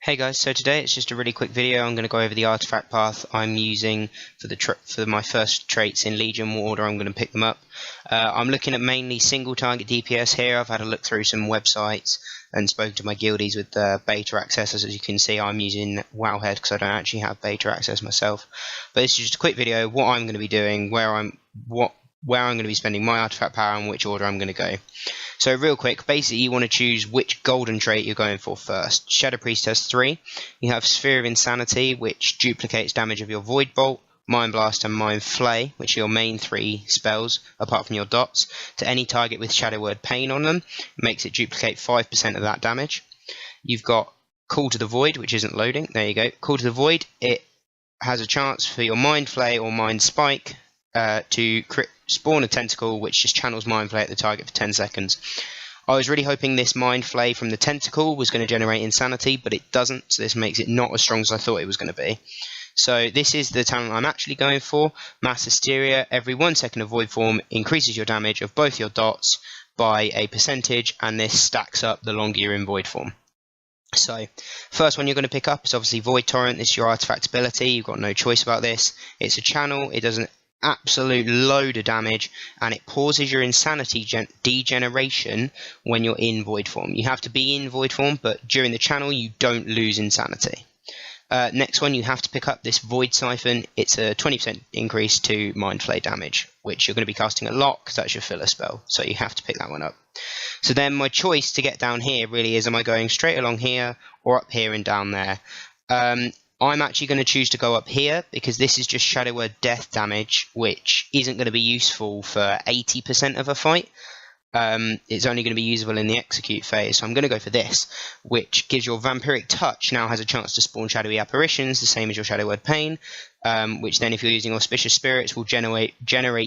Hey guys, so today it's just a really quick video. I'm going to go over the artifact path I'm using for my first traits in Legion, what order I'm going to pick them up. I'm looking at mainly single target DPS here. I've had a look through some websites and spoken to my guildies with beta access. As you can see, I'm using Wowhead because I don't actually have beta access myself. But this is just a quick video, what I'm going to be doing, where I'm going to be spending my artifact power and which order I'm going to go. So real quick, basically you want to choose which golden trait you're going for first. Shadow Priest has 3. You have Sphere of Insanity, which duplicates damage of your Void Bolt, Mind Blast and Mind Flay, which are your main 3 spells, apart from your dots, to any target with Shadow Word Pain on them. It makes it duplicate 5% of that damage. You've got Call to the Void, which isn't loading. There you go. Call to the Void, it has a chance for your Mind Flay or Mind Spike to spawn a tentacle which just channels Mind Flay at the target for 10 seconds. I was really hoping this Mind Flay from the tentacle was going to generate Insanity, but it doesn't, so this makes it not as strong as I thought it was going to be. So this is the talent I'm actually going for. Mass Hysteria. Every 1 second of Void Form increases your damage of both your dots by a percentage, and this stacks up the longer you're in Void Form. So, first one you're going to pick up is obviously Void Torrent. This is your artifact ability. You've got no choice about this. It's a channel. It does an absolute load of damage, and it pauses your insanity degeneration when you're in Void Form. You have to be in Void Form, but during the channel you don't lose insanity. Next one, you have to pick up this Void Siphon. It's a 20% increase to Mind Flay damage, which you're going to be casting a lot because that's your filler spell, so you have to pick that one up. So then my choice to get down here really is, am I going straight along here or up here and down there? I'm actually going to choose to go up here because this is just Shadow Word Death damage, which isn't going to be useful for 80% of a fight. It's only going to be usable in the execute phase, so I'm going to go for this, which gives your Vampiric Touch now has a chance to spawn shadowy apparitions, the same as your Shadow Word Pain, which then if you're using Auspicious Spirits will generate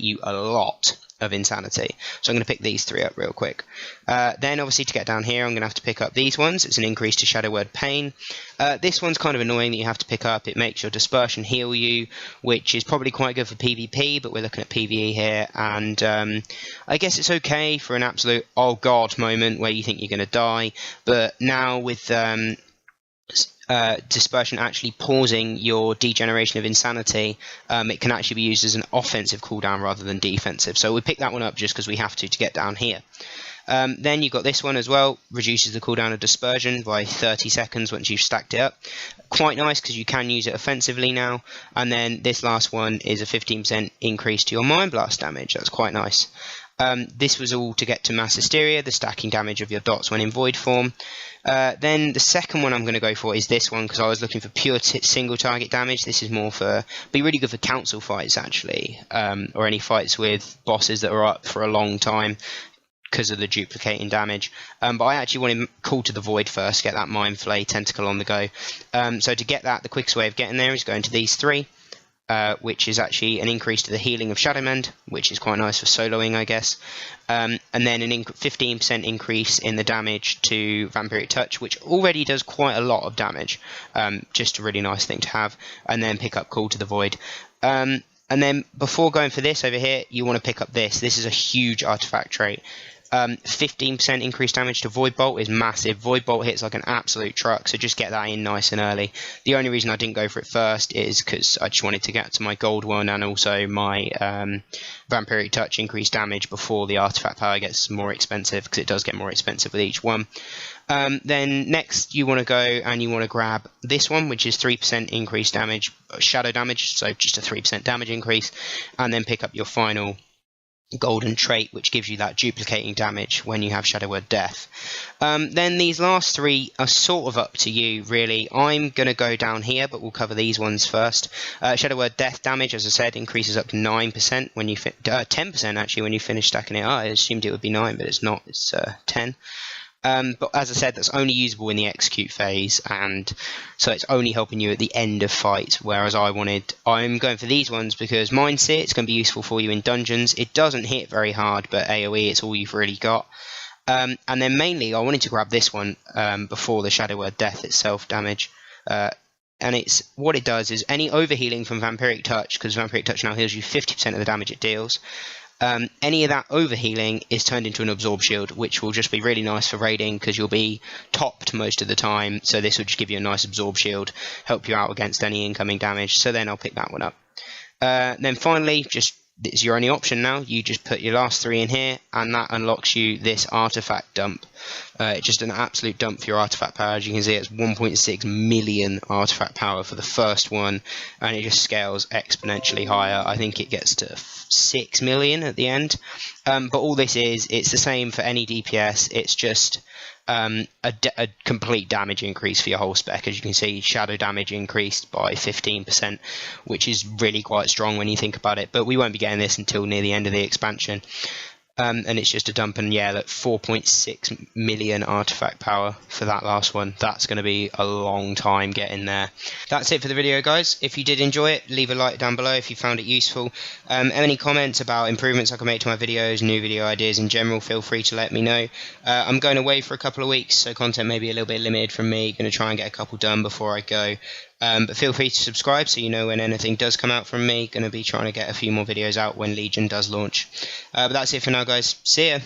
you a lot of insanity. So I'm going to pick these 3 up real quick. Then obviously to get down here I'm going to have to pick up these ones. It's an increase to Shadow Word Pain. This one's kind of annoying that you have to pick up. It makes your Dispersion heal you, which is probably quite good for PvP, but we're looking at PVE here, and I guess it's okay for an absolute oh god moment where you think you're going to die, but now with Dispersion actually pausing your degeneration of insanity, it can actually be used as an offensive cooldown rather than defensive. So we pick that one up just because we have to get down here. Then you've got this one as well, reduces the cooldown of Dispersion by 30 seconds once you've stacked it up. Quite nice because you can use it offensively now. And then this last one is a 15% increase to your Mind Blast damage. That's quite nice. This was all to get to Mass Hysteria, the stacking damage of your dots when in Void Form. Then the second one I'm going to go for is this one because I was looking for pure single target damage. This is more for, be really good for council fights actually, or any fights with bosses that are up for a long time because of the duplicating damage. But I actually wanted Call to the Void first, get that Mind Flay tentacle on the go. So to get that, the quickest way of getting there is going to these 3. Which is actually an increase to the healing of Shadowmend, which is quite nice for soloing, I guess. And then an 15% increase in the damage to Vampiric Touch, which already does quite a lot of damage. Just a really nice thing to have. And then pick up Call to the Void. And then before going for this over here, you want to pick up this. This is a huge artifact trait. 15% increased damage to Void Bolt is massive. Void Bolt hits like an absolute truck, so just get that in nice and early. The only reason I didn't go for it first is because I just wanted to get to my gold one and also my Vampiric Touch increased damage before the artifact power gets more expensive, because it does get more expensive with each one. Then next you want to go and you want to grab this one, which is 3% increased damage, shadow damage, so just a 3% damage increase, and then pick up your final golden trait, which gives you that duplicating damage when you have Shadow Word Death. Then these last 3 are sort of up to you really. I'm going to go down here, but we'll cover these ones first. Shadow Word Death damage, as I said, increases up to 9% when you 10% actually when you finish stacking it. I assumed it would be 9, but it's not. It's 10. But as I said, that's only usable in the execute phase, and so it's only helping you at the end of fight, whereas I'm going for these ones because Mind Seer, it's going to be useful for you in dungeons. It doesn't hit very hard, but AoE, it's all you've really got. And then mainly I wanted to grab this one before the Shadow Word Death itself damage. And what it does is any overhealing from Vampiric Touch, because Vampiric Touch now heals you 50% of the damage it deals. Any of that overhealing is turned into an absorb shield, which will just be really nice for raiding because you'll be topped most of the time. So this will just give you a nice absorb shield, help you out against any incoming damage. So then I'll pick that one up. Then finally, just it's your only option now. You just put your last 3 in here, and that unlocks you this artifact dump. It's just an absolute dump for your artifact power. As you can see, it's 1.6 million artifact power for the first one, and it just scales exponentially higher. I think it gets to 6 million at the end. But all this is, it's the same for any DPS. It's just a complete damage increase for your whole spec. As you can see, shadow damage increased by 15%, which is really quite strong when you think about it, but we won't be getting this until near the end of the expansion. And it's just a dump, and yeah, look, 4.6 million artifact power for that last one. That's going to be a long time getting there. That's it for the video, guys. If you did enjoy it, leave a like down below if you found it useful. Any comments about improvements I can make to my videos, new video ideas in general, feel free to let me know. I'm going away for a couple of weeks, so content may be a little bit limited from me. Going to try and get a couple done before I go. But feel free to subscribe so you know when anything does come out from me. Going to be trying to get a few more videos out when Legion does launch. But that's it for now, guys. See ya!